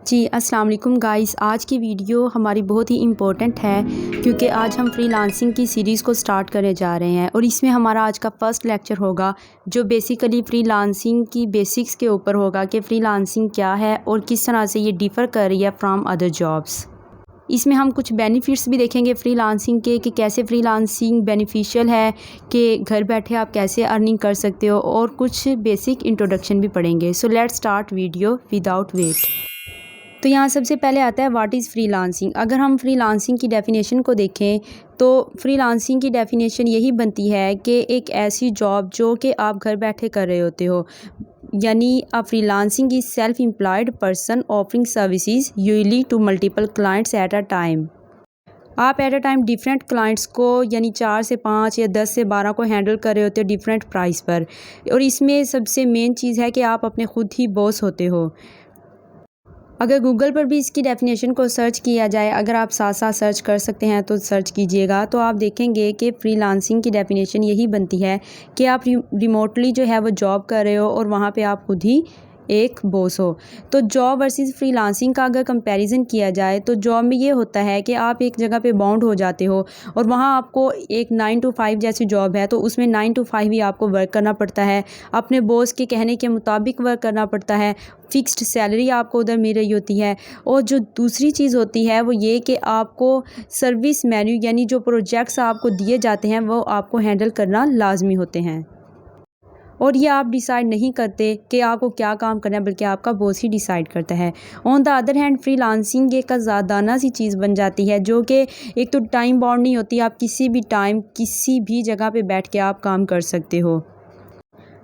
जी अस्सलाम वालेकुम गाइस। आज की वीडियो हमारी बहुत ही इम्पोर्टेंट है क्योंकि आज हम फ्रीलांसिंग की सीरीज़ को स्टार्ट करने जा रहे हैं और इसमें हमारा आज का फर्स्ट लेक्चर होगा जो बेसिकली फ्रीलांसिंग की बेसिक्स के ऊपर होगा कि फ़्रीलांसिंग क्या है और किस तरह से ये डिफ़र कर रही है फ्राम अदर जॉब्स। इसमें हम कुछ बेनिफिट्स भी देखेंगे फ्रीलांसिंग के कि कैसे फ्रीलांसिंग बेनिफिशियल है, कि घर बैठे आप कैसे अर्निंग कर सकते हो, और कुछ बेसिक इंट्रोडक्शन भी पढ़ेंगे। So let's start video without wait. तो यहाँ सबसे पहले आता है व्हाट इज़ फ्रीलांसिंग। अगर हम फ्रीलांसिंग की डेफिनेशन को देखें तो फ्रीलांसिंग की डेफिनेशन यही बनती है कि एक ऐसी जॉब जो कि आप घर बैठे कर रहे होते हो, यानी uh freelancing is self employed person offering services usually to multiple clients at a time. आप at a time different clients को यानी 4 से 5 या 10 से 12 को हैंडल कर रहे होते हो डिफरेंट प्राइस पर, और इसमें सबसे मेन चीज़ है कि आप अपने खुद ही बॉस होते हो। अगर गूगल पर भी इसकी डेफिनेशन को सर्च किया जाए, अगर आप साथ साथ सर्च कर सकते हैं तो सर्च कीजिएगा, तो आप देखेंगे कि फ्रीलांसिंग की डेफिनेशन यही बनती है कि आप रिमोटली जो है वो जॉब कर रहे हो और वहाँ पे आप खुद ही एक बॉस हो। तो जॉब वर्सेस फ्रीलांसिंग का अगर कंपैरिजन किया जाए तो जॉब में ये होता है कि आप एक जगह पे बाउंड हो जाते हो और वहाँ आपको एक 9 to 5 जैसी जॉब है तो उसमें 9 to 5 ही आपको वर्क करना पड़ता है, अपने बॉस के कहने के मुताबिक वर्क करना पड़ता है, फ़िक्स्ड सैलरी आपको उधर मिल रही होती है। और जो दूसरी चीज़ होती है वो ये कि आपको सर्विस मेन्यू यानी जो प्रोजेक्ट्स आपको दिए जाते हैं वो आपको हैंडल करना लाजमी होते हैं, और ये आप डिसाइड नहीं करते कि आपको क्या काम करना है, बल्कि आपका बॉस ही डिसाइड करता है। On the other hand freelancing एक आज़ादाना सी चीज़ बन जाती है जो कि एक तो टाइम बाउंड नहीं होती, आप किसी भी टाइम किसी भी जगह पे बैठ के आप काम कर सकते हो।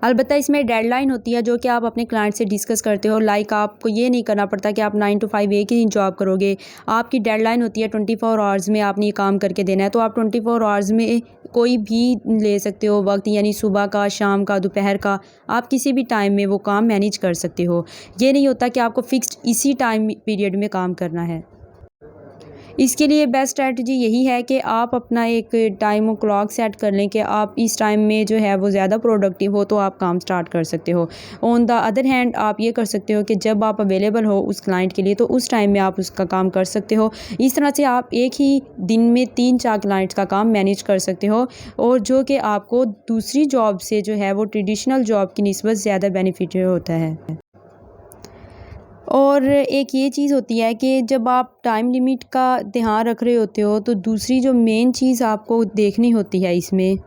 अलबत्ता इसमें डेडलाइन होती है जो कि आप अपने क्लाइंट से डिस्कस करते हो। लाइक आपको ये नहीं करना पड़ता कि आप 9 to 5 एक ही दिन जॉब करोगे। आपकी डेडलाइन होती है 24 आवर्स में आपने ये काम करके देना है, तो आप 24 आवर्स में कोई भी ले सकते हो वक्त, यानी सुबह का, शाम का, दोपहर का, आप किसी भी टाइम में वो काम मैनेज कर सकते हो। ये नहीं होता कि आपको फ़िक्स्ड इसी टाइम पीरियड में काम करना है। इसके लिए बेस्ट स्ट्रैटेजी यही है कि आप अपना एक टाइम क्लॉक सेट कर लें कि आप इस टाइम में जो है वो ज़्यादा प्रोडक्टिव हो तो आप काम स्टार्ट कर सकते हो। ऑन द अदर हैंड आप ये कर सकते हो कि जब आप अवेलेबल हो उस क्लाइंट के लिए तो उस टाइम में आप उसका काम कर सकते हो। इस तरह से आप एक ही दिन में 3-4 क्लाइंट्स का काम मैनेज कर सकते हो, और जो कि आपको दूसरी जॉब से जो है वो ट्रेडिशनल जॉब की निस्बत ज़्यादा बेनिफिट होता है। और एक ये चीज़ होती है कि जब आप टाइम लिमिट का ध्यान रख रहे होते हो तो दूसरी जो मेन चीज़ आपको देखनी होती है इसमें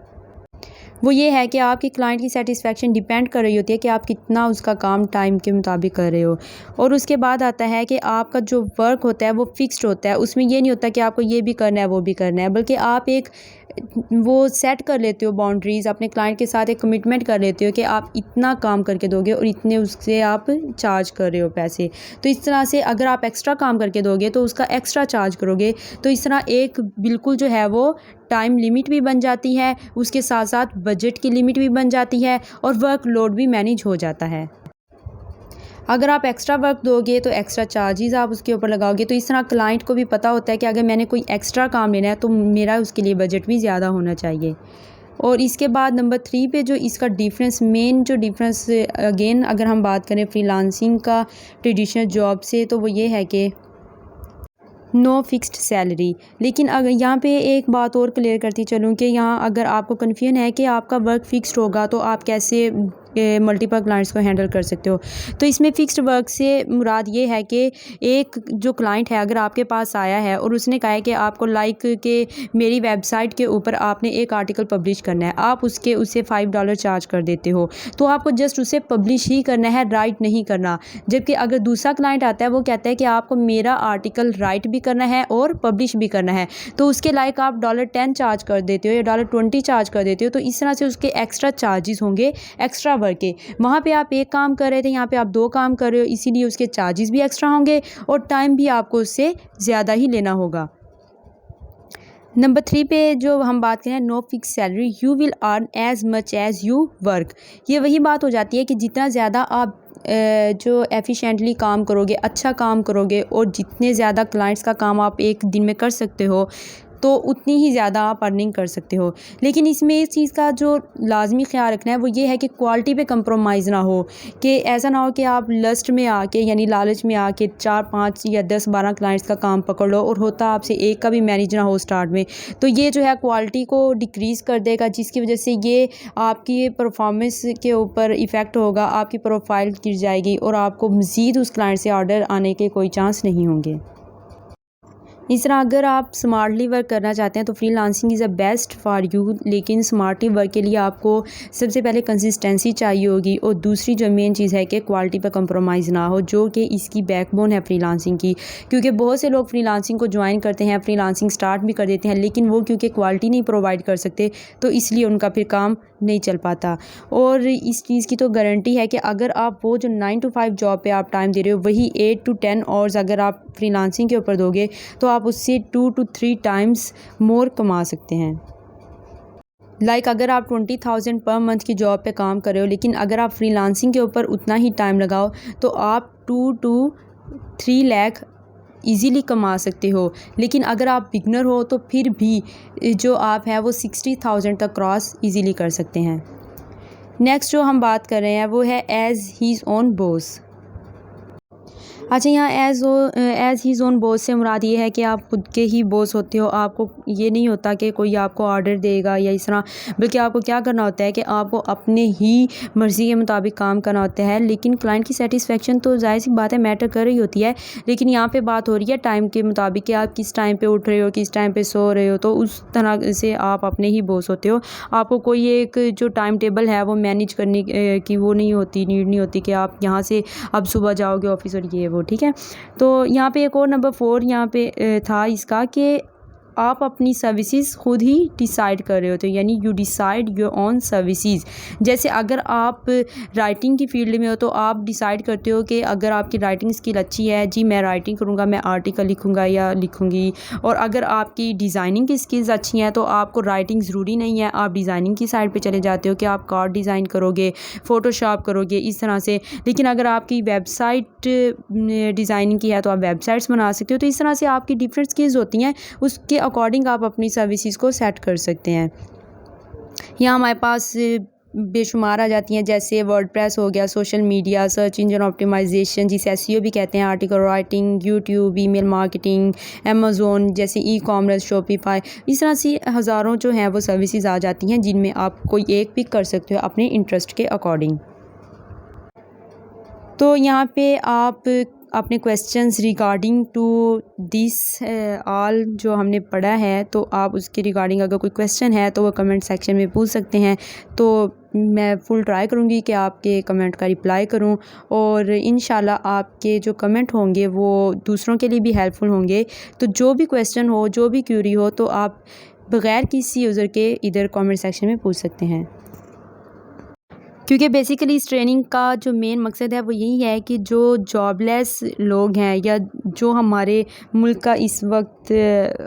वो ये है कि आपके क्लाइंट की सेटिस्फेक्शन डिपेंड कर रही होती है कि आप कितना उसका काम टाइम के मुताबिक कर रहे हो। और उसके बाद आता है कि आपका जो वर्क होता है वो फिक्स्ड होता है, उसमें ये नहीं होता कि आपको ये भी करना है वो भी करना है, बल्कि आप एक वो सेट कर लेते हो बाउंड्रीज़, अपने क्लाइंट के साथ एक कमिटमेंट कर लेते हो कि आप इतना काम करके दोगे और इतने उससे आप चार्ज कर रहे हो पैसे। तो इस तरह से अगर आप एक्स्ट्रा काम करके दोगे तो उसका एक्स्ट्रा चार्ज करोगे, तो इस तरह एक बिल्कुल जो है वो टाइम लिमिट भी बन जाती है, उसके साथ साथ बजट की लिमिट भी बन जाती है और वर्क लोड भी मैनेज हो जाता है। अगर आप एक्स्ट्रा वर्क दोगे तो एक्स्ट्रा चार्जेस आप उसके ऊपर लगाओगे, तो इस तरह क्लाइंट को भी पता होता है कि अगर मैंने कोई एक्स्ट्रा काम लेना है तो मेरा उसके लिए बजट भी ज़्यादा होना चाहिए। और इसके बाद नंबर 3 पे जो इसका डिफरेंस, मेन जो डिफरेंस अगेन अगर हम बात करें फ्रीलांसिंग का ट्रेडिशनल जॉब से, तो वो ये है कि नो फिक्स्ड सैलरी। लेकिन अगर यहाँ पे एक बात और क्लियर करती चलूँ कि यहाँ अगर आपको कन्फ्यूजन है कि आपका वर्क फिक्स्ड होगा तो आप कैसे मल्टीपल क्लाइंट्स को हैंडल कर सकते हो, तो इसमें फ़िक्स्ड वर्क से मुराद ये है कि एक जो क्लाइंट है अगर आपके पास आया है और उसने कहा है कि आपको लाइक कि मेरी वेबसाइट के ऊपर आपने एक आर्टिकल पब्लिश करना है, आप उसे $5 चार्ज कर देते हो, तो आपको जस्ट उसे पब्लिश ही करना है, राइट नहीं करना। जबकि अगर दूसरा क्लाइंट आता है वो कहता है कि आपको मेरा आर्टिकल राइट भी करना है और पब्लिश भी करना है, तो उसके लाइक आप $10 चार्ज कर देते हो या $20 चार्ज कर देते हो, तो इस तरह से उसके एक्स्ट्रा चार्जेस होंगे एक्स्ट्रा वर्क के। वहाँ पे आप एक काम कर रहे थे, यहाँ पे आप 2 काम कर रहे हो, इसीलिए उसके चार्जेस भी एक्स्ट्रा होंगे और टाइम भी आपको उससे ज़्यादा ही लेना होगा। नंबर 3 पे जो हम बात करें no fix salary, you will earn as much as you work. ये वही बात हो जाती है कि जितना ज़्यादा आप जो एफिशिएंटली काम करोगे, अच्छा काम करोगे और जितने ज़्यादा क्लाइंट्स का काम आप एक दिन में कर सकते हो, तो उतनी ही ज़्यादा आप अर्निंग कर सकते हो। लेकिन इसमें इस चीज़ का जो लाजमी ख्याल रखना है वो ये है कि क्वालिटी पे कंप्रोमाइज़ ना हो, कि ऐसा ना हो कि आप लस्ट में आके यानी लालच में आके 4-5 या 10-12 क्लाइंट्स का काम पकड़ लो और होता आपसे एक का भी मैनेज ना हो स्टार्ट में। तो ये जो है क्वालिटी को डिक्रीज़ कर देगा, जिसकी वजह से ये आपकी परफॉर्मेंस के ऊपर इफ़ेक्ट होगा, आपकी प्रोफाइल गिर जाएगी और आपको मज़ीद उस क्लाइंट से ऑर्डर आने के कोई चांस नहीं होंगे। इस तरह अगर आप स्मार्टली वर्क करना चाहते हैं तो freelancing is a best for you. लेकिन स्मार्टली वर्क के लिए आपको सबसे पहले कंसिस्टेंसी चाहिए होगी और दूसरी जो मेन चीज़ है कि क्वालिटी पर कंप्रोमाइज़ ना हो, जो कि इसकी बैकबोन है फ्रीलांसिंग की। क्योंकि बहुत से लोग फ्रीलांसिंग को ज्वाइन करते हैं, फ्रीलांसिंग स्टार्ट भी कर देते हैं, लेकिन वो क्योंकि क्वालिटी नहीं प्रोवाइड कर सकते तो इसलिए उनका फिर काम नहीं चल पाता। और इस चीज़ की तो गारंटी है कि अगर आप वो जो 9 to 5 जॉब पे आप टाइम दे रहे हो वही 8 to 10 आवर्स अगर आप फ्रीलांसिंग के ऊपर दोगे तो आप उससे 2 to 3 टाइम्स मोर कमा सकते हैं। अगर आप 20,000 पर मंथ की जॉब पे काम कर रहे हो, लेकिन अगर आप फ्रीलांसिंग के ऊपर उतना ही टाइम लगाओ तो आप 2 to 3 लाख ईज़िली कमा सकते हो। लेकिन अगर आप बिगनर हो तो फिर भी जो आप है वो 60,000 तक क्रॉस ईज़िली कर सकते हैं। नेक्स्ट जो हम बात कर रहे हैं वो है एज़ हीज़ ओन बॉस। अच्छा, यहाँ एज़ हीज़ ओन बॉस से मुराद ये है कि आप खुद के ही बॉस होते हो। आपको ये नहीं होता कि कोई आपको ऑर्डर देगा या इस तरह, बल्कि आपको क्या करना होता है कि आपको अपने ही मर्ज़ी के मुताबिक काम करना होता है। लेकिन क्लाइंट की सेटिस्फेक्शन तो ज़ाहिर सी बात है मैटर कर रही होती है, लेकिन यहाँ पे बात हो रही है टाइम के मुताबिक कि आप किस टाइम पे उठ रहे हो, किस टाइम पे सो रहे हो। तो उस तरह से आप अपने ही बॉस होते हो। आपको कोई एक जो टाइम टेबल है वो मैनेज करने की वो नहीं होती, नीड नहीं होती कि आप यहाँ से अब सुबह जाओगे ऑफिस और ये वो, ठीक है। तो यहाँ पे एक और नंबर 4 यहाँ पे था इसका कि आप अपनी सर्विसेज खुद ही डिसाइड कर रहे होते हो, यानी you decide your own services. जैसे अगर आप राइटिंग की फील्ड में हो तो आप डिसाइड करते हो कि अगर आपकी राइटिंग स्किल अच्छी है, जी मैं राइटिंग करूँगा, मैं आर्टिकल लिखूँगा या लिखूँगी। और अगर आपकी डिज़ाइनिंग की स्किल्स अच्छी हैं तो आपको राइटिंग ज़रूरी नहीं है, आप डिज़ाइनिंग की साइड पे चले जाते हो कि आप कार्ड डिज़ाइन करोगे, फ़ोटोशॉप करोगे, इस तरह से। लेकिन अगर आपकी वेबसाइट डिज़ाइनिंग की है तो आप वेबसाइट्स बना सकते हो। तो इस तरह से आपकी डिफरेंट स्किल्स होती हैं, उसके अकॉर्डिंग आप अपनी सर्विसेज को सेट कर सकते हैं। यहाँ हमारे पास बेशुमार आ जाती हैं, जैसे वर्डप्रेस हो गया, social media, search engine optimization जिसे एसईओ भी कहते हैं, article writing, YouTube, email marketing, Amazon जैसे ई कॉमर्स, शॉपिफाई। इस तरह से हज़ारों जो हैं वो सर्विसेज आ जाती हैं जिनमें आप कोई एक पिक कर सकते हो अपने इंटरेस्ट के अकॉर्डिंग। तो यहाँ पे आप अपने questions regarding to this all जो हमने पढ़ा है, तो आप उसके रिगार्डिंग अगर कोई क्वेश्चन है तो वो कमेंट सेक्शन में पूछ सकते हैं। तो मैं फुल ट्राई करूँगी कि आपके कमेंट का रिप्लाई करूँ और इंशाल्लाह आपके जो कमेंट होंगे वो दूसरों के लिए भी हेल्पफुल होंगे। तो जो भी क्वेश्चन हो, जो भी क्यूरी हो, तो आप बग़ैर किसी यूज़र के इधर कमेंट सेक्शन में पूछ सकते हैं। क्योंकि बेसिकली इस ट्रेनिंग का जो मेन मकसद है वो यही है कि जो जॉबलेस लोग हैं या जो हमारे मुल्क का इस वक्त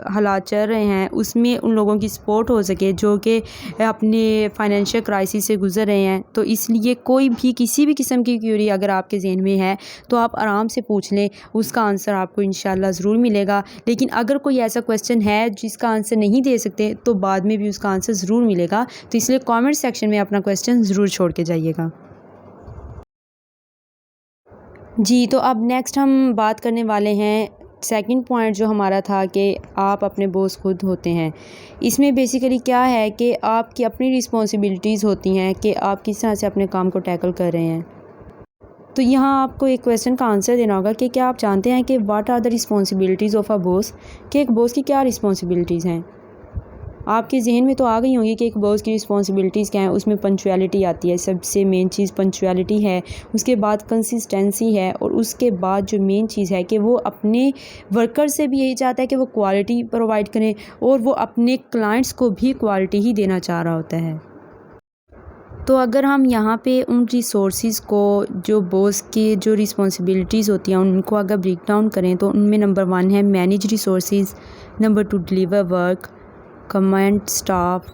हालात चल रहे हैं उसमें उन लोगों की सपोर्ट हो सके जो कि अपने फाइनेंशियल क्राइसिस से गुज़र रहे हैं। तो इसलिए कोई भी किसी भी किस्म की क्यूरी अगर आपके ज़हन में है तो आप आराम से पूछ लें, उसका आंसर आपको इंशाल्लाह ज़रूर मिलेगा। लेकिन अगर कोई ऐसा क्वेश्चन है जिसका आंसर नहीं दे सकते तो बाद में भी उसका आंसर ज़रूर मिलेगा। तो इसलिए कमेंट सेक्शन में अपना क्वेश्चन ज़रूर छोड़ के जाइएगा जी। तो अब नेक्स्ट हम बात करने वाले हैं सेकंड पॉइंट जो हमारा था कि आप अपने बॉस खुद होते हैं। इसमें बेसिकली क्या है कि आपकी अपनी रिस्पॉन्सिबिलिटीज़ होती हैं कि आप किस तरह से अपने काम को टैकल कर रहे हैं। तो यहाँ आपको एक क्वेश्चन का आंसर देना होगा कि क्या आप जानते हैं कि what are the responsibilities of a boss, कि एक बॉस की क्या रिस्पॉन्सिबिलिटीज़ हैं। आपके जहन में तो आ गई होंगी कि एक बॉस की रिस्पॉन्सिबिलिटीज़ क्या है। उसमें पंक्चुअलिटी आती है, सबसे मेन चीज़ पंक्चुअलिटी है। उसके बाद कंसिस्टेंसी है और उसके बाद जो मेन चीज़ है कि वो अपने वर्कर से भी यही चाहता है कि वो क्वालिटी प्रोवाइड करें और वो अपने क्लाइंट्स को भी क्वालिटी ही देना चाह रहा होता है। तो अगर हम यहाँ पे उन रिसोर्सेज़ को जो बॉस की जो रिस्पॉन्सिबिलिटीज़ होती हैं उनको अगर ब्रेक डाउन करें तो उनमें नंबर 1 है manage resources, number 2 deliver work, command staff,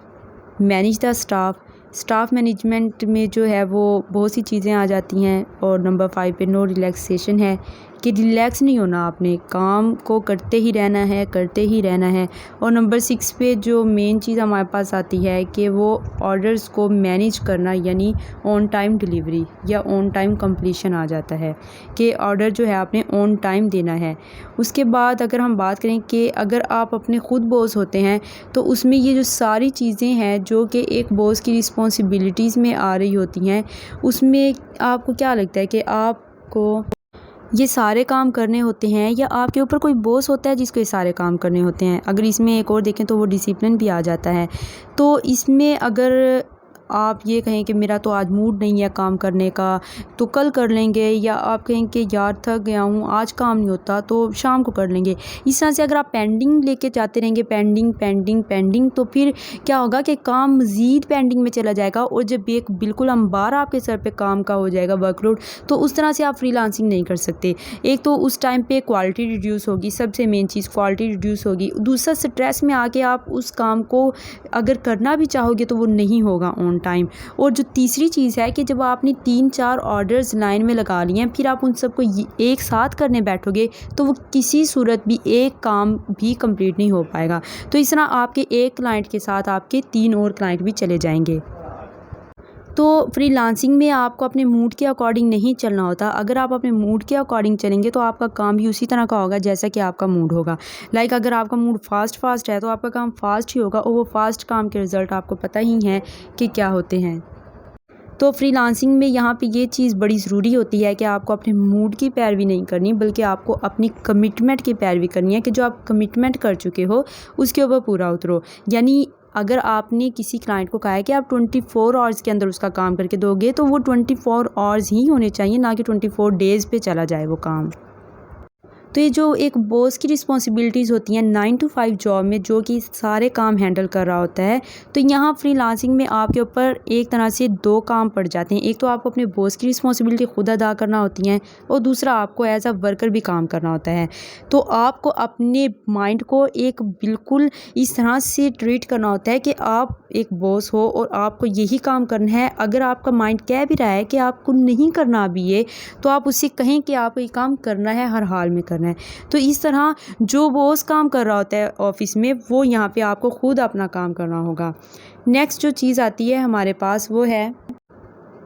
manage the staff management में जो है वो बहुत सी चीज़ें आ जाती हैं। और नंबर 5 पे नो रिलैक्सेशन है कि रिलैक्स नहीं होना, आपने काम को करते ही रहना है, करते ही रहना है। और नंबर 6 पे जो मेन चीज़ हमारे पास आती है कि वो ऑर्डर्स को मैनेज करना, यानी ऑन टाइम डिलीवरी या ऑन टाइम कंप्लीशन आ जाता है कि ऑर्डर जो है आपने ऑन टाइम देना है। उसके बाद अगर हम बात करें कि अगर आप अपने ख़ुद बॉस होते हैं तो उसमें ये जो सारी चीज़ें हैं जो कि एक बॉस की रिस्पॉन्सिबिलिटीज़ में आ रही होती हैं, उसमें आपको क्या लगता है कि आपको ये सारे काम करने होते हैं या आपके ऊपर कोई बॉस होता है जिसको ये सारे काम करने होते हैं? अगर इसमें एक और देखें तो वो डिसिप्लिन भी आ जाता है। तो इसमें अगर आप ये कहें कि मेरा तो आज मूड नहीं है काम करने का, तो कल कर लेंगे, या आप कहें कि यार थक गया हूँ, आज काम नहीं होता तो शाम को कर लेंगे। इस तरह से अगर आप पेंडिंग लेके जाते रहेंगे, पेंडिंग पेंडिंग पेंडिंग, तो फिर क्या होगा कि काम मज़ीद पेंडिंग में चला जाएगा और जब एक बिल्कुल अंबार आपके सर पे काम का हो जाएगा वर्कलोड, तो उस तरह से आप फ्रीलांसिंग नहीं कर सकते। एक तो उस टाइम पे क्वालिटी रिड्यूस होगी, सबसे मेन चीज़ क्वालिटी रिड्यूस होगी। दूसरा, स्ट्रेस में आके आप उस काम को अगर करना भी चाहोगे तो वो नहीं होगा ऑन टाइम। और जो तीसरी चीज़ है कि जब आपने 3-4 ऑर्डर्स लाइन में लगा लिए हैं, फिर आप उन सबको एक साथ करने बैठोगे तो वो किसी सूरत भी एक काम भी कंप्लीट नहीं हो पाएगा। तो इस तरह आपके एक क्लाइंट के साथ आपके 3 और क्लाइंट भी चले जाएंगे। तो फ्रीलांसिंग में आपको अपने मूड के अकॉर्डिंग नहीं चलना होता। अगर आप अपने मूड के अकॉर्डिंग चलेंगे तो आपका काम भी उसी तरह का होगा जैसा कि आपका मूड होगा। लाइक अगर आपका मूड फास्ट है तो आपका काम फास्ट ही होगा और वो फास्ट काम के रिज़ल्ट आपको पता ही हैं कि क्या होते हैं। तो फ्रीलांसिंग में यहाँ पे ये चीज़ बड़ी ज़रूरी होती है कि आपको अपने मूड की पैरवी नहीं करनी, बल्कि आपको अपनी कमिटमेंट की पैरवी करनी है कि जो आप कमिटमेंट कर चुके हो उसके ऊपर पूरा उतरो। यानी अगर आपने किसी क्लाइंट को कहा है कि आप 24 आवर्स के अंदर उसका काम करके दोगे, तो वो 24 आवर्स ही होने चाहिए, ना कि 24 डेज़ पे चला जाए वो काम। तो ये जो एक बॉस की रिस्पॉन्सिबिलिटीज़ होती हैं 9 to 5 जॉब में, जो कि सारे काम हैंडल कर रहा होता है, तो यहाँ फ्रीलांसिंग में आपके ऊपर एक तरह से 2 काम पड़ जाते हैं। एक तो आपको अपने बॉस की रिस्पॉन्सिबिलिटी खुद अदा करना होती हैं और दूसरा आपको एज अ वर्कर भी काम करना होता है। तो आपको अपने माइंड को एक बिल्कुल इस तरह से ट्रीट करना होता है कि आप एक बॉस हो और आपको यही काम करना है। अगर आपका माइंड कह भी रहा है कि आपको नहीं करना अभी ये, तो आप उससे कहें कि आपको ये काम करना है, हर हाल में करना है। तो इस तरह जो बॉस काम कर रहा होता है ऑफिस में, वो यहाँ पे आपको खुद अपना काम करना होगा। नेक्स्ट जो चीज़ आती है हमारे पास वो है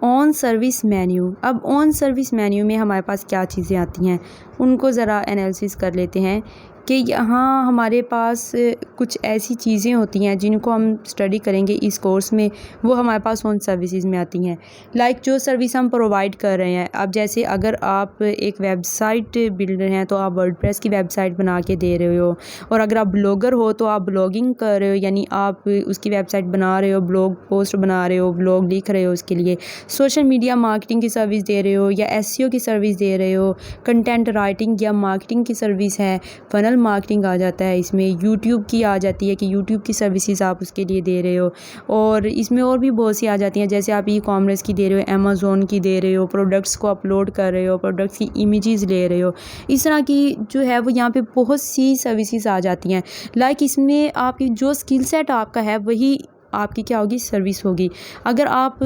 ऑन सर्विस मेन्यू। अब ऑन सर्विस मेन्यू में हमारे पास क्या चीज़ें आती हैं उनको ज़रा एनालिसिस कर लेते हैं कि यहाँ हमारे पास कुछ ऐसी चीज़ें होती हैं जिनको हम स्टडी करेंगे इस कोर्स में, वो हमारे पास ऑन सर्विसेज में आती हैं। लाइक जो सर्विस हम प्रोवाइड कर रहे हैं, अब जैसे अगर आप एक वेबसाइट बिल्डर हैं तो आप वर्डप्रेस की वेबसाइट बना के दे रहे हो, और अगर आप ब्लॉगर हो तो आप ब्लॉगिंग कर रहे हो, यानी आप उसकी वेबसाइट बना रहे हो, ब्लॉग पोस्ट बना रहे हो, ब्लॉग लिख रहे हो, उसके लिए सोशल मीडिया मार्केटिंग की सर्विस दे रहे हो या एसईओ की सर्विस दे रहे हो, कंटेंट राइटिंग या मार्केटिंग की सर्विस है, फनल मार्केटिंग आ जाता है, इसमें यूट्यूब की आ जाती है कि यूट्यूब की सर्विसेज आप उसके लिए दे रहे हो, और इसमें और भी बहुत सी आ जाती हैं, जैसे आप ई कॉमर्स की दे रहे हो, अमेज़ॉन की दे रहे हो, प्रोडक्ट्स को अपलोड कर रहे हो, प्रोडक्ट्स की इमेजेस ले रहे हो, इस तरह की जो है वो यहाँ पे बहुत सी सर्विसेज आ जाती हैं। लाइक इसमें आपकी जो स्किल सेट आपका है वही आपकी क्या होगी, सर्विस होगी। अगर आप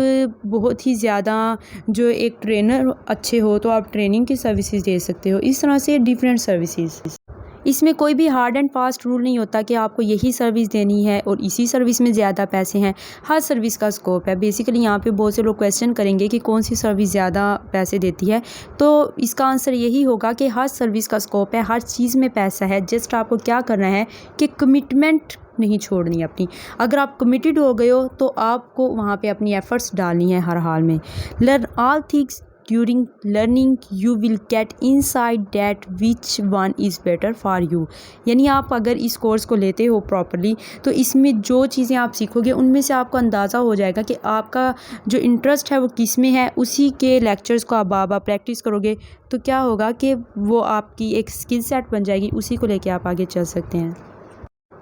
बहुत ही ज़्यादा जो एक ट्रेनर अच्छे हो तो आप ट्रेनिंग की सर्विसेज दे सकते हो। इस तरह से डिफरेंट सर्विसेज। इसमें कोई भी हार्ड एंड फास्ट रूल नहीं होता कि आपको यही सर्विस देनी है और इसी सर्विस में ज़्यादा पैसे हैं। हर सर्विस का स्कोप है। बेसिकली यहाँ पे बहुत से लोग क्वेश्चन करेंगे कि कौन सी सर्विस ज़्यादा पैसे देती है, तो इसका आंसर यही होगा कि हर सर्विस का स्कोप है, हर चीज़ में पैसा है। जस्ट आपको क्या करना है कि कमिटमेंट नहीं छोड़नी अपनी। अगर आप कमिटेड हो गए हो तो आपको वहाँ पे अपनी एफर्ट्स डालनी है हर हाल में। Learn all things during learning, you will get insight that which one is better for you. यानी आप अगर इस कोर्स को लेते हो प्रॉपरली तो इसमें जो चीज़ें आप सीखोगे उनमें से आपको अंदाज़ा हो जाएगा कि आपका जो इंटरेस्ट है वो किस में है। उसी के लेक्चर्स को आप बार प्रैक्टिस करोगे तो क्या होगा कि वो आपकी एक स्किल सेट बन जाएगी, उसी को लेके आप आगे चल सकते हैं।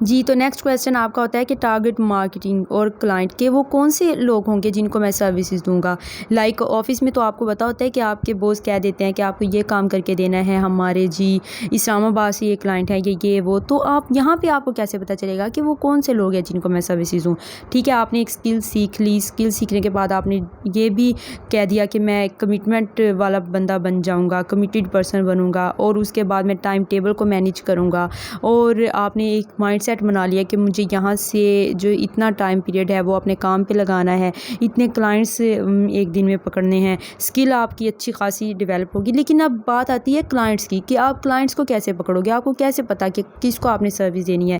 जी, तो नेक्स्ट क्वेश्चन आपका होता है कि टारगेट मार्केटिंग और क्लाइंट के वो कौन से लोग होंगे जिनको मैं सर्विसेज दूँगा। लाइक ऑफ़िस में तो आपको पता होता है कि आपके बॉस कह देते हैं कि आपको ये काम करके देना है, हमारे जी इस्लामाबाद से ये क्लाइंट है, ये वो। तो आप यहाँ पे आपको कैसे पता चलेगा कि वो कौन से लोग हैं जिनको मैं सर्विसेज दूँ। ठीक है, आपने एक स्किल सीख ली, स्किल सीखने के बाद आपने ये भी कह दिया कि मैं कमिटमेंट वाला बंदा बन जाऊँगा, कमिटेड पर्सन बनूँगा और उसके बाद मैं टाइम टेबल को मैनेज करूँगा और आपने एक माइंडसेट बना लिया कि मुझे यहाँ से जो इतना टाइम पीरियड है वो अपने काम पे लगाना है, इतने क्लाइंट्स एक दिन में पकड़ने हैं। स्किल आपकी अच्छी खासी डेवलप होगी। लेकिन अब बात आती है क्लाइंट्स की कि आप क्लाइंट्स को कैसे पकड़ोगे, आपको कैसे पता कि किसको आपने सर्विस देनी है।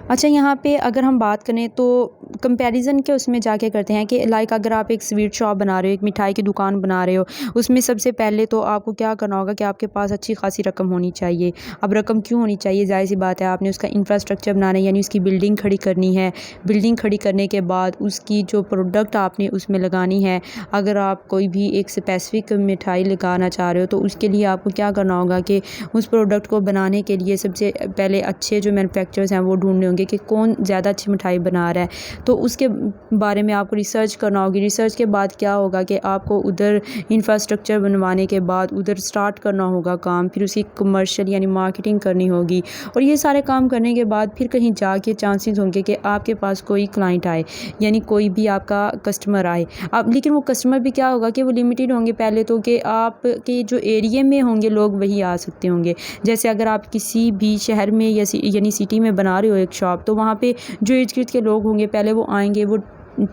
अच्छा, यहाँ पे अगर हम बात करें तो कंपैरिज़न के उसमें जाके करते हैं कि लाइक अगर आप एक स्वीट शॉप बना रहे हो, एक मिठाई की दुकान बना रहे हो, उसमें सबसे पहले तो आपको क्या करना होगा कि आपके पास अच्छी खासी रकम होनी चाहिए। अब रकम क्यों होनी चाहिए, ज़ाहिर-सी बात है, आपने उसका इंफ्रास्ट्रक्चर बनाना है, यानी उसकी बिल्डिंग खड़ी करनी है। बिल्डिंग खड़ी करने के बाद उसकी जो प्रोडक्ट आपने उसमें लगानी है, अगर आप कोई भी एक स्पेसिफ़िक मिठाई लगाना चाह रहे हो तो उसके लिए आपको क्या करना होगा कि उस प्रोडक्ट को बनाने के लिए सबसे पहले अच्छे जो मैन्युफैक्चरर्स हैं वो ढूँढने होंगे कि कौन ज़्यादा अच्छी मिठाई बना रहा है। तो उसके बारे में आपको रिसर्च करना होगी। रिसर्च के बाद क्या होगा कि आपको उधर इंफ्रास्ट्रक्चर बनवाने के बाद उधर स्टार्ट करना होगा काम, फिर उसकी कमर्शियल यानी मार्केटिंग करनी होगी और ये सारे काम करने के बाद फिर कहीं जाके चांसेस होंगे कि आपके पास कोई क्लाइंट आए, यानी कोई भी आपका कस्टमर आए। अब लेकिन वो कस्टमर भी क्या होगा कि वो लिमिटेड होंगे पहले तो, कि आपके जो एरिया में होंगे लोग वही आ सकते होंगे। जैसे अगर आप किसी भी शहर में या यानी सिटी में बना रहे हो एक शॉप, तो वहाँ पे जो इर्द-गिर्द के लोग होंगे पहले वो आएँगे, वो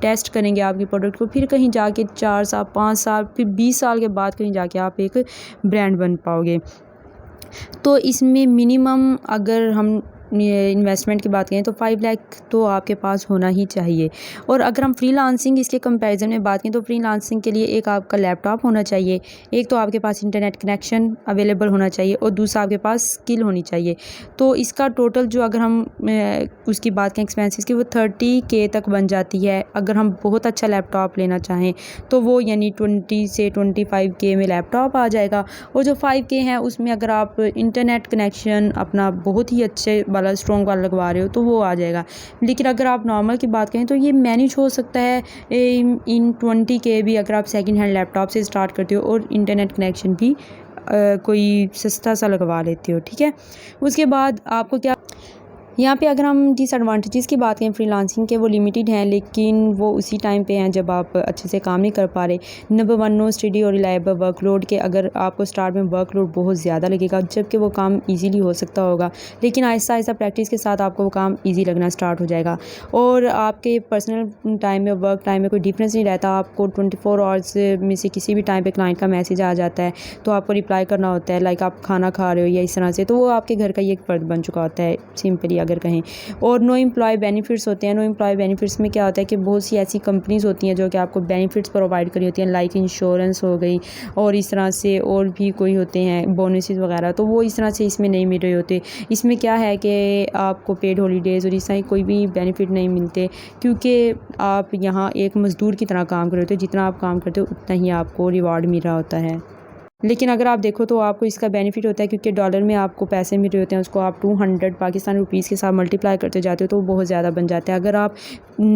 टेस्ट करेंगे आपकी प्रोडक्ट को, फिर कहीं जाके 4 साल, 5 साल, फिर 20 साल के बाद कहीं जाके आप एक ब्रांड बन पाओगे। तो इसमें मिनिमम अगर हम ये इन्वेस्टमेंट की बात करें तो 5 लाख तो आपके पास होना ही चाहिए। और अगर हम फ्रीलांसिंग इसके कंपैरिजन में बात करें तो फ्रीलांसिंग के लिए एक आपका लैपटॉप होना चाहिए, एक तो आपके पास इंटरनेट कनेक्शन अवेलेबल होना चाहिए और दूसरा आपके पास स्किल होनी चाहिए। तो इसका टोटल जो अगर हम उसकी बात करें एक्सपेंसेस की, वो 30K तक बन जाती है। अगर हम बहुत अच्छा लैपटॉप लेना चाहें तो वो यानी 20 से 25K में लैपटॉप आ जाएगा और जो 5K है उसमें अगर आप इंटरनेट कनेक्शन अपना बहुत ही अच्छे वाला स्ट्रॉन्ग वाला लगवा रहे हो तो वो आ जाएगा। लेकिन अगर आप नॉर्मल की बात करें तो ये मैनेज हो सकता है इन 20K भी, अगर आप सेकंड हैंड लैपटॉप से स्टार्ट करते हो और इंटरनेट कनेक्शन भी कोई सस्ता सा लगवा लेते हो। ठीक है, उसके बाद आपको क्या यहाँ पे अगर हम डिसएडवांटेजेस की बात करें फ्रीलांसिंग के, वो लिमिटेड हैं, लेकिन वो उसी टाइम पे हैं जब आप अच्छे से काम नहीं कर पा रहे। नंबर 1, नो स्टडी और रिलायबल वर्कलोड, के अगर आपको स्टार्ट में वर्कलोड बहुत ज़्यादा लगेगा जबकि वो काम इजीली हो सकता होगा, लेकिन आहिस्ता आहिस्ता प्रैक्टिस के साथ आपको वो काम ईजी लगना स्टार्ट हो जाएगा। और आपके पर्सनल टाइम में, वर्क टाइम में कोई डिफरेंस नहीं रहता। आपको 24 आवर्स में से किसी भी टाइम पर क्लाइंट का मैसेज आ जाता है तो आपको रिप्लाई करना होता है। लाइक आप खाना खा रहे हो या इस तरह से, तो वो आपके घर का ही एक फ़र्द बन चुका होता है सिंपली अगर कहें। और नो एम्प्लॉय बेनिफिट्स होते हैं। नो एम्प्लॉय बेनिफिट्स में क्या होता है कि बहुत सी ऐसी कंपनीज़ होती हैं जो कि आपको बेनिफिट्स प्रोवाइड करी होती हैं, लाइक इंश्योरेंस हो गई और इस तरह से और भी कोई होते हैं बोनसेस वगैरह, तो वो इस तरह से इसमें नहीं मिल रहे होते। इसमें क्या है कि आपको पेड हॉलीडेज़ और इस तरह कोई भी बेनिफिट नहीं मिलते, क्योंकि आप यहाँ एक मज़दूर की तरह काम कर रहे होते हो। जितना आप काम करते हो उतना ही आपको रिवार्ड मिल रहा होता है। लेकिन अगर आप देखो तो आपको इसका बेनिफिट होता है, क्योंकि डॉलर में आपको पैसे मिल रहे होते हैं, उसको आप 200 पाकिस्तानी रुपीज़ के साथ मल्टीप्लाई करते जाते हो तो वो बहुत ज़्यादा बन जाता है। अगर आप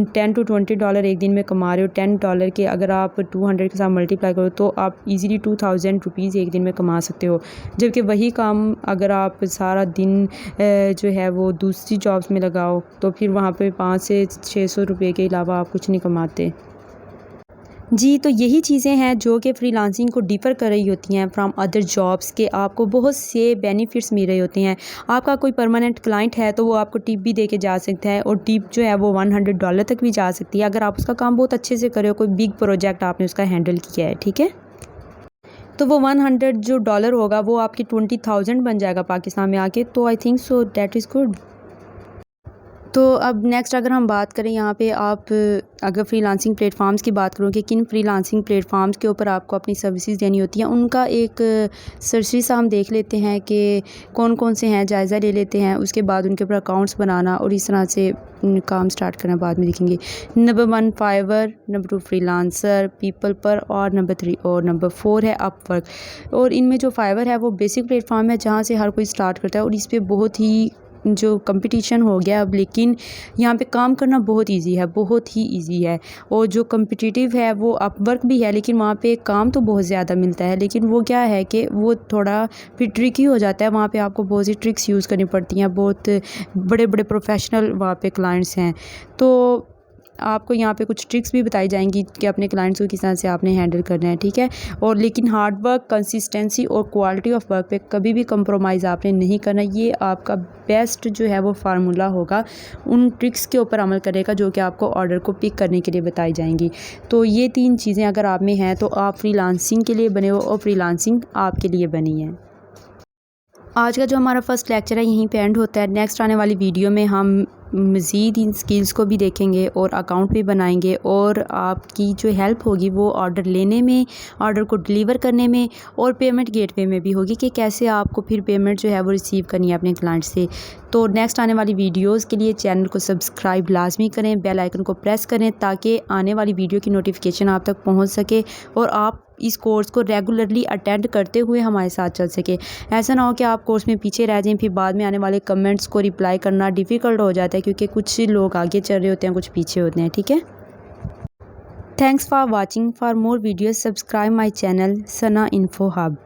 10 to 20 डॉलर एक दिन में कमा रहे हो, 10 डॉलर के अगर आप 200 के साथ मल्टीप्लाई करो तो आप इजीली 2000 रुपीज़ एक दिन में कमा सकते हो। जबकि वही काम अगर आप सारा दिन जो है वो दूसरी जॉब्स में लगाओ तो फिर वहाँ पर 500 से 600 रुपये के अलावा आप कुछ नहीं कमाते। जी, तो यही चीज़ें हैं जो कि फ्रीलांसिंग को डिफ़र कर रही होती हैं फ्रॉम अदर जॉब्स, के आपको बहुत से बेनिफिट्स मिल रहे होते हैं। आपका कोई परमानेंट क्लाइंट है तो वो आपको टिप भी दे के जा सकता है और टिप जो है वो $100 तक भी जा सकती है अगर आप उसका काम बहुत अच्छे से कर रहे हो, कोई बिग प्रोजेक्ट आपने उसका हैंडल किया है। ठीक है, तो वो 100 जो डॉलर होगा वो आपकी 20,000 बन जाएगा पाकिस्तान में आके। तो I think so that is good. तो अब नेक्स्ट अगर हम बात करें यहाँ पे, आप अगर फ्रीलांसिंग प्लेटफॉर्म्स की बात करो कि किन फ्रीलांसिंग प्लेटफॉर्म्स के ऊपर आपको अपनी सर्विसेज देनी होती हैं, उनका एक सरसरी सा हम देख लेते हैं कि कौन कौन से हैं, जायज़ा ले लेते हैं। उसके बाद उनके ऊपर अकाउंट्स बनाना और इस तरह से काम स्टार्ट करना बाद में देखेंगे। Number 1 Fiverr, number 2 freelancer, people पर, और नंबर 3 और नंबर 4 है अपवर्क। और इनमें जो फाइवर है वो बेसिक प्लेटफॉर्म है जहाँ से हर कोई स्टार्ट करता है और इस पर बहुत ही जो कंपटीशन हो गया अब, लेकिन यहाँ पे काम करना बहुत इजी है, बहुत ही इजी है। और जो कम्पिटिटिव है वो अपवर्क भी है, लेकिन वहाँ पे काम तो बहुत ज़्यादा मिलता है, लेकिन वो क्या है कि वो थोड़ा फिर ट्रिकी हो जाता है। वहाँ पे आपको बहुत सी ट्रिक्स यूज़ करनी पड़ती हैं, बहुत बड़े बड़े प्रोफेशनल वहाँ पे क्लाइंट्स हैं, तो आपको यहाँ पे कुछ ट्रिक्स भी बताई जाएंगी कि अपने क्लाइंट्स को किस तरह से आपने हैंडल करना है, ठीक है। और लेकिन हार्ड वर्क, कंसिस्टेंसी और क्वालिटी ऑफ वर्क पे कभी भी कंप्रोमाइज़ आपने नहीं करना। ये आपका बेस्ट जो है वो फार्मूला होगा उन ट्रिक्स के ऊपर अमल करेगा जो कि आपको ऑर्डर को पिक करने के लिए बताई जाएंगी। तो ये 3 चीज़ें अगर आप में हैं तो आप फ्रीलांसिंग के लिए बने हो और फ्रीलांसिंग आपके लिए बनी है। आज का जो हमारा फर्स्ट लेक्चर है यहीं पे एंड होता है। नेक्स्ट आने वाली वीडियो में हम मज़ीद इन स्किल्स को भी देखेंगे और अकाउंट भी बनाएंगे, और आपकी जो हेल्प होगी वो ऑर्डर लेने में, ऑर्डर को डिलीवर करने में और पेमेंट गेटवे में भी होगी कि कैसे आपको फिर पेमेंट जो है वो रिसीव करनी है अपने क्लाइंट से। तो नेक्स्ट आने वाली वीडियोस के लिए चैनल को सब्सक्राइब लाजमी करें, बेल आइकन को प्रेस करें ताकि आने वाली वीडियो की नोटिफिकेशन आप तक पहुंच सके और आप इस कोर्स को रेगुलरली अटेंड करते हुए हमारे साथ चल सके। ऐसा ना हो कि आप कोर्स में पीछे रह जाएं, फिर बाद में आने वाले कमेंट्स को रिप्लाई करना डिफ़िकल्ट हो जाता है क्योंकि कुछ लोग आगे चल रहे होते हैं, कुछ पीछे होते हैं, ठीक है। Thanks for watching. For more videos subscribe my channel Sana info hub.